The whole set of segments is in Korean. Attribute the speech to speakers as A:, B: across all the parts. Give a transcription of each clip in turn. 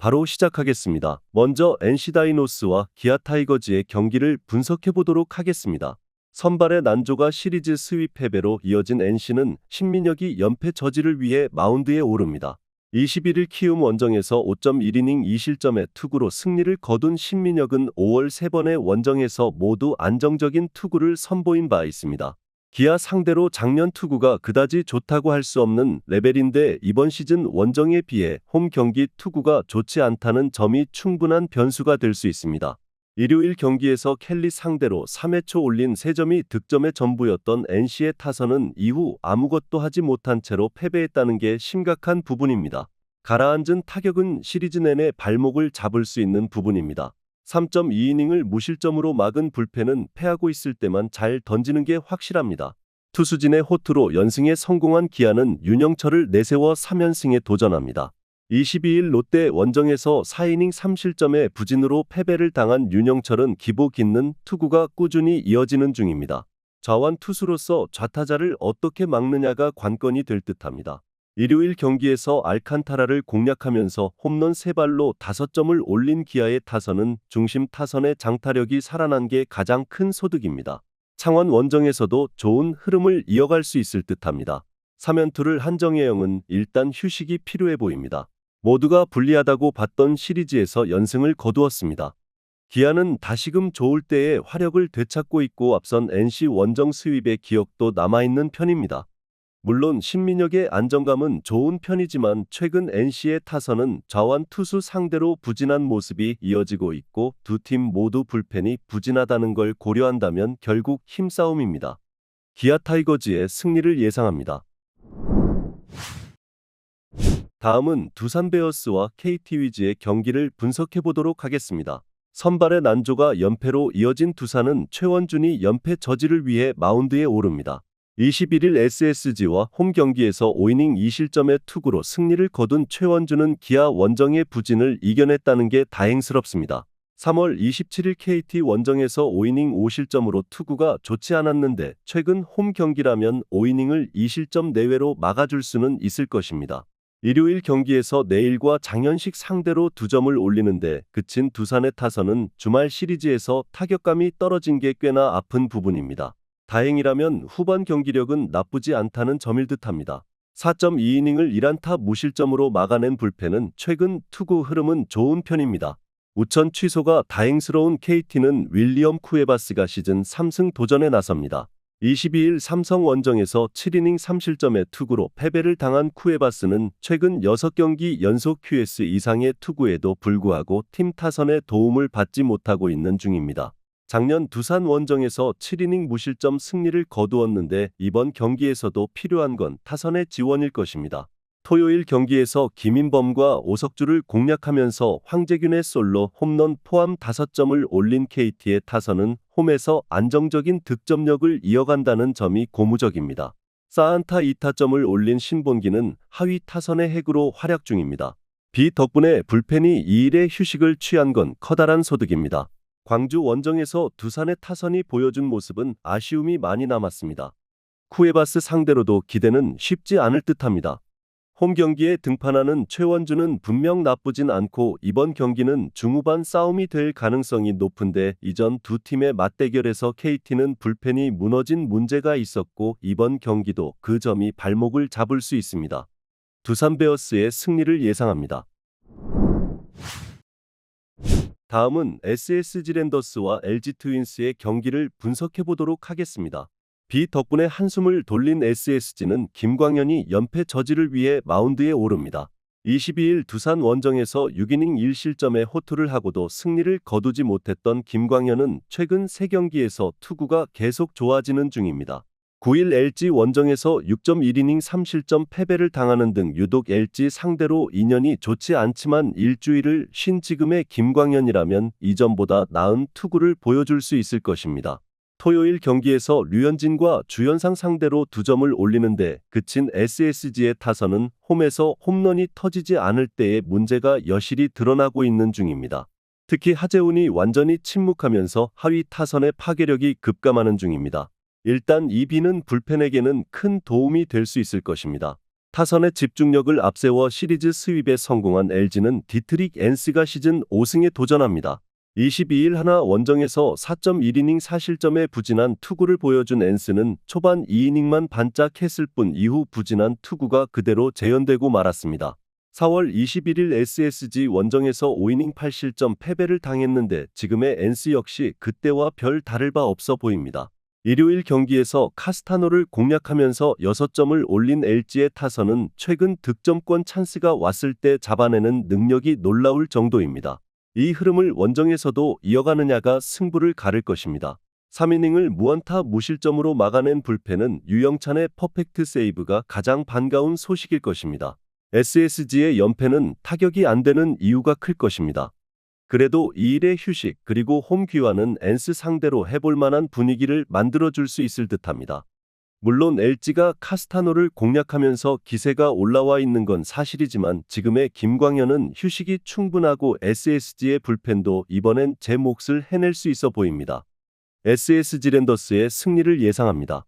A: 바로 시작하겠습니다. 먼저 NC 다이노스와 기아 타이거즈의 경기를 분석해 보도록 하겠습니다. 선발의 난조가 시리즈 스윕 패배로 이어진 NC는 신민혁이 연패 저지를 위해 마운드에 오릅니다. 21일 키움 원정에서 5.1이닝 2실점의 투구로 승리를 거둔 신민혁은 5월 3번의 원정에서 모두 안정적인 투구를 선보인 바 있습니다. 기아 상대로 작년 투구가 그다지 좋다고 할 수 없는 레벨인데 이번 시즌 원정에 비해 홈 경기 투구가 좋지 않다는 점이 충분한 변수가 될 수 있습니다. 일요일 경기에서 켈리 상대로 3회 초 올린 3점이 득점의 전부였던 NC의 타선은 이후 아무것도 하지 못한 채로 패배했다는 게 심각한 부분입니다. 가라앉은 타격은 시리즈 내내 발목을 잡을 수 있는 부분입니다. 3.2이닝을 무실점으로 막은 불펜은 패하고 있을 때만 잘 던지는 게 확실합니다. 투수진의 호투로 연승에 성공한 기아는 윤영철을 내세워 3연승에 도전합니다. 22일 롯데 원정에서 4이닝 3실점의 부진으로 패배를 당한 윤영철은 기복 있는 투구가 꾸준히 이어지는 중입니다. 좌완 투수로서 좌타자를 어떻게 막느냐가 관건이 될 듯합니다. 일요일 경기에서 알칸타라를 공략하면서 홈런 3발로 5점을 올린 기아의 타선은 중심 타선의 장타력이 살아난 게 가장 큰 소득입니다. 창원 원정에서도 좋은 흐름을 이어갈 수 있을 듯합니다. 3연투를 한 정예영은 일단 휴식이 필요해 보입니다. 모두가 불리하다고 봤던 시리즈에서 연승을 거두었습니다. 기아는 다시금 좋을 때의 화력을 되찾고 있고 앞선 NC 원정 스윕의 기억도 남아있는 편입니다. 물론 신민혁의 안정감은 좋은 편이지만 최근 NC의 타선은 좌완 투수 상대로 부진한 모습이 이어지고 있고 두 팀 모두 불펜이 부진하다는 걸 고려한다면 결국 힘싸움입니다. 기아 타이거즈의 승리를 예상합니다. 다음은 두산 베어스와 KT 위즈의 경기를 분석해 보도록 하겠습니다. 선발의 난조가 연패로 이어진 두산은 최원준이 연패 저지를 위해 마운드에 오릅니다. 21일 SSG와 홈 경기에서 5이닝 2실점의 투구로 승리를 거둔 최원준은 기아 원정의 부진을 이겨냈다는 게 다행스럽습니다. 3월 27일 KT 원정에서 5이닝 5실점으로 투구가 좋지 않았는데 최근 홈 경기라면 5이닝을 2실점 내외로 막아줄 수는 있을 것입니다. 일요일 경기에서 내일과 장현식 상대로 2점을 올리는데 그친 두산의 타선은 주말 시리즈에서 타격감이 떨어진 게 꽤나 아픈 부분입니다. 다행이라면 후반 경기력은 나쁘지 않다는 점일 듯합니다. 4.2이닝을 1안타 무실점으로 막아낸 불펜은 최근 투구 흐름은 좋은 편입니다. 우천 취소가 다행스러운 KT는 윌리엄 쿠에바스가 시즌 3승 도전에 나섭니다. 22일 삼성 원정에서 7이닝 3실점의 투구로 패배를 당한 쿠에바스는 최근 6경기 연속 QS 이상의 투구에도 불구하고 팀 타선의 도움을 받지 못하고 있는 중입니다. 작년 두산 원정에서 7이닝 무실점 승리를 거두었는데 이번 경기에서도 필요한 건 타선의 지원일 것입니다. 토요일 경기에서 김인범과 오석주를 공략하면서 황재균의 솔로 홈런 포함 5점을 올린 KT의 타선은 홈에서 안정적인 득점력을 이어간다는 점이 고무적입니다. 4안타 2타점을 올린 신본기는 하위 타선의 핵으로 활약 중입니다. 비 덕분에 불펜이 2일의 휴식을 취한 건 커다란 소득입니다. 광주 원정에서 두산의 타선이 보여준 모습은 아쉬움이 많이 남았습니다. 쿠에바스 상대로도 기대는 쉽지 않을 듯합니다. 홈 경기에 등판하는 최원준은 분명 나쁘진 않고 이번 경기는 중후반 싸움이 될 가능성이 높은데 이전 두 팀의 맞대결에서 KT는 불펜이 무너진 문제가 있었고 이번 경기도 그 점이 발목을 잡을 수 있습니다. 두산 베어스의 승리를 예상합니다. 다음은 SSG 랜더스와 LG 트윈스의 경기를 분석해 보도록 하겠습니다. 비 덕분에 한숨을 돌린 SSG는 김광현이 연패 저지를 위해 마운드에 오릅니다. 22일 두산 원정에서 6이닝 1실점의 호투를 하고도 승리를 거두지 못했던 김광현은 최근 3경기에서 투구가 계속 좋아지는 중입니다. 9일 LG 원정에서 6.1이닝 3실점 패배를 당하는 등 유독 LG 상대로 인연이 좋지 않지만 일주일을 쉰 지금의 김광현이라면 이전보다 나은 투구를 보여줄 수 있을 것입니다. 토요일 경기에서 류현진과 주현상 상대로 2점을 올리는데 그친 SSG의 타선은 홈에서 홈런이 터지지 않을 때의 문제가 여실히 드러나고 있는 중입니다. 특히 하재훈이 완전히 침묵하면서 하위 타선의 파괴력이 급감하는 중입니다. 일단 이 비는 불펜에게는 큰 도움이 될 수 있을 것입니다. 타선의 집중력을 앞세워 시리즈 스윕에 성공한 LG는 디트릭 앤스가 시즌 5승에 도전합니다. 22일 하나 원정에서 4.1이닝 4실점에 부진한 투구를 보여준 앤스는 초반 2이닝만 반짝했을 뿐 이후 부진한 투구가 그대로 재현되고 말았습니다. 4월 21일 SSG 원정에서 5이닝 8실점 패배를 당했는데 지금의 앤스 역시 그때와 별 다를 바 없어 보입니다. 일요일 경기에서 카스타노를 공략하면서 6점을 올린 LG의 타선은 최근 득점권 찬스가 왔을 때 잡아내는 능력이 놀라울 정도입니다. 이 흐름을 원정에서도 이어가느냐가 승부를 가를 것입니다. 3이닝을 무안타 무실점으로 막아낸 불펜은 유영찬의 퍼펙트 세이브가 가장 반가운 소식일 것입니다. SSG의 연패는 타격이 안 되는 이유가 클 것입니다. 그래도 2일의 휴식 그리고 홈 귀환은 앤스 상대로 해볼 만한 분위기를 만들어줄 수 있을 듯합니다. 물론 LG가 카스타노를 공략하면서 기세가 올라와 있는 건 사실이지만 지금의 김광현은 휴식이 충분하고 SSG의 불펜도 이번엔 제 몫을 해낼 수 있어 보입니다. SSG 랜더스의 승리를 예상합니다.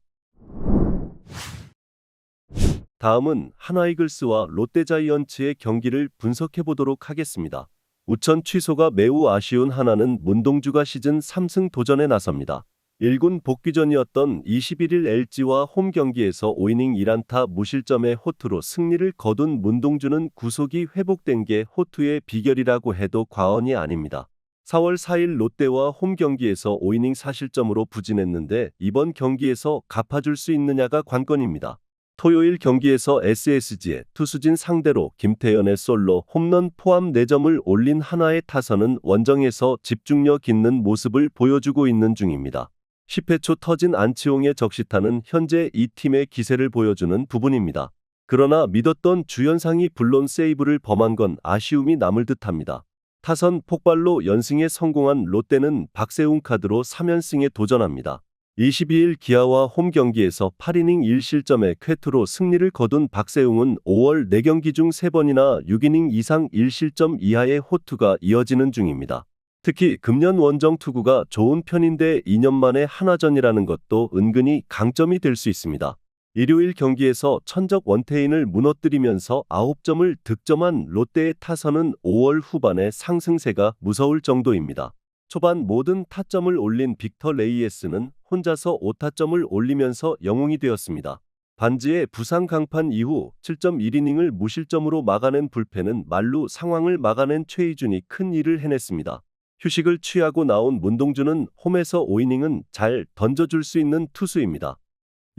A: 다음은 하나이글스와 롯데자이언츠의 경기를 분석해보도록 하겠습니다. 우천 취소가 매우 아쉬운 하나는 문동주가 시즌 3승 도전에 나섭니다. 1군 복귀전이었던 21일 LG와 홈 경기에서 5이닝 1안타 무실점의 호투로 승리를 거둔 문동주는 구속이 회복된 게 호투의 비결이라고 해도 과언이 아닙니다. 4월 4일 롯데와 홈 경기에서 5이닝 4실점으로 부진했는데 이번 경기에서 갚아줄 수 있느냐가 관건입니다. 토요일 경기에서 SSG의 투수진 상대로 김태현의 솔로 홈런 포함 4점을 올린 하나의 타선은 원정에서 집중력 있는 모습을 보여주고 있는 중입니다. 10회 초 터진 안치홍의 적시타는 현재 이 팀의 기세를 보여주는 부분입니다. 그러나 믿었던 주연상이 불론 세이브를 범한 건 아쉬움이 남을 듯합니다. 타선 폭발로 연승에 성공한 롯데는 박세웅 카드로 3연승에 도전합니다. 22일 기아와 홈 경기에서 8이닝 1실점의 쾌투로 승리를 거둔 박세웅은 5월 4경기 중 3번이나 6이닝 이상 1실점 이하의 호투가 이어지는 중입니다. 특히 금년 원정 투구가 좋은 편인데 2년 만에 하나전이라는 것도 은근히 강점이 될 수 있습니다. 일요일 경기에서 천적 원태인을 무너뜨리면서 9점을 득점한 롯데의 타선은 5월 후반에 상승세가 무서울 정도입니다. 초반 모든 타점을 올린 빅터 레이에스는 혼자서 5타점을 올리면서 영웅이 되었습니다. 반지의 부상 강판 이후 7.1이닝을 무실점으로 막아낸 불펜은 말루 상황을 막아낸 최희준이 큰 일을 해냈습니다. 휴식을 취하고 나온 문동주는 홈에서 5이닝은 잘 던져줄 수 있는 투수입니다.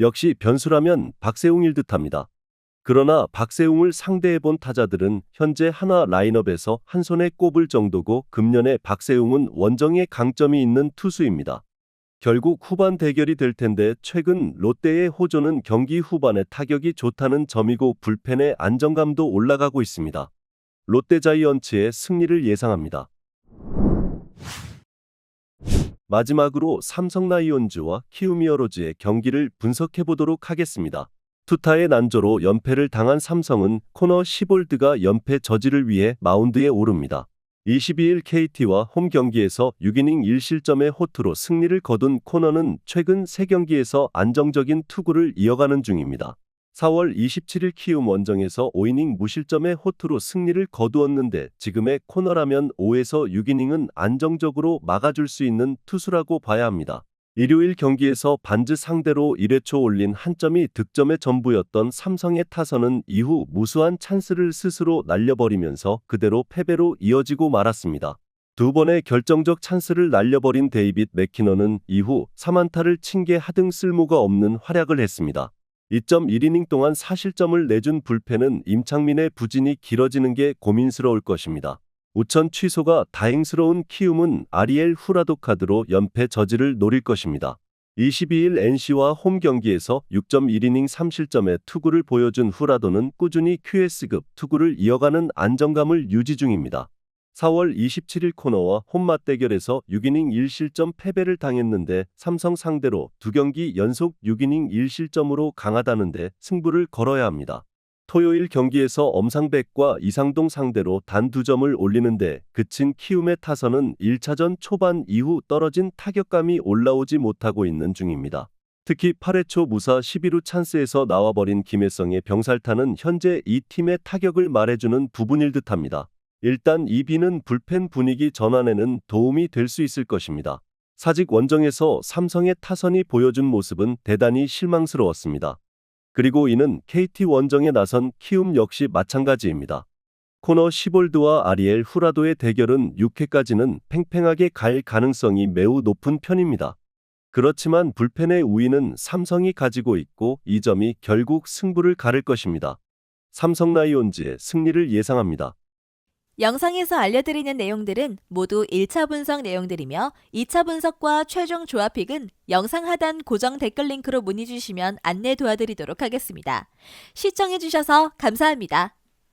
A: 역시 변수라면 박세웅일 듯합니다. 그러나 박세웅을 상대해본 타자들은 현재 하나 라인업에서 한 손에 꼽을 정도고 금년에 박세웅은 원정에 강점이 있는 투수입니다. 결국 후반 대결이 될 텐데 최근 롯데의 호조는 경기 후반에 타격이 좋다는 점이고 불펜의 안정감도 올라가고 있습니다. 롯데자이언츠의 승리를 예상합니다. 마지막으로 삼성 라이온즈와 키움히어로즈의 경기를 분석해보도록 하겠습니다. 투타의 난조로 연패를 당한 삼성은 코너 시볼드가 연패 저지를 위해 마운드에 오릅니다. 22일 KT와 홈 경기에서 6이닝 1실점의 호투로 승리를 거둔 코너는 최근 3경기에서 안정적인 투구를 이어가는 중입니다. 4월 27일 키움 원정에서 5이닝 무실점의 호투로 승리를 거두었는데 지금의 코너라면 5에서 6이닝은 안정적으로 막아줄 수 있는 투수라고 봐야 합니다. 일요일 경기에서 반즈 상대로 1회 초 올린 한 점이 득점의 전부였던 삼성의 타선은 이후 무수한 찬스를 스스로 날려버리면서 그대로 패배로 이어지고 말았습니다. 두 번의 결정적 찬스를 날려버린 데이빗 맥키너는 이후 3안타를 친 게 하등 쓸모가 없는 활약을 했습니다. 2.1이닝 동안 4실점을 내준 불펜은 임창민의 부진이 길어지는 게 고민스러울 것입니다. 우천 취소가 다행스러운 키움은 아리엘 후라도 카드로 연패 저지를 노릴 것입니다. 22일 NC와 홈 경기에서 6.1이닝 3실점의 투구를 보여준 후라도는 꾸준히 QS급 투구를 이어가는 안정감을 유지 중입니다. 4월 27일 코너와 홈 맞대결에서 6이닝 1실점 패배를 당했는데 삼성 상대로 2경기 연속 6이닝 1실점으로 강하다는데 승부를 걸어야 합니다. 토요일 경기에서 엄상백과 이상동 상대로 단 2점을 올리는데 그친 키움의 타선은 1차전 초반 이후 떨어진 타격감이 올라오지 못하고 있는 중입니다. 특히 8회 초 무사 11루 찬스에서 나와버린 김혜성의 병살타는 현재 이 팀의 타격을 말해주는 부분일 듯합니다. 일단 이 비는 불펜 분위기 전환에는 도움이 될 수 있을 것입니다. 사직 원정에서 삼성의 타선이 보여준 모습은 대단히 실망스러웠습니다. 그리고 이는 KT 원정에 나선 키움 역시 마찬가지입니다. 코너 시볼드와 아리엘 후라도의 대결은 6회까지는 팽팽하게 갈 가능성이 매우 높은 편입니다. 그렇지만 불펜의 우위는 삼성이 가지고 있고 이 점이 결국 승부를 가를 것입니다. 삼성 라이온즈의 승리를 예상합니다.
B: 영상에서 알려드리는 내용들은 모두 1차 분석 내용들이며 2차 분석과 최종 조합픽은 영상 하단 고정 댓글 링크로 문의 주시면 안내 도와드리도록 하겠습니다. 시청해주셔서 감사합니다.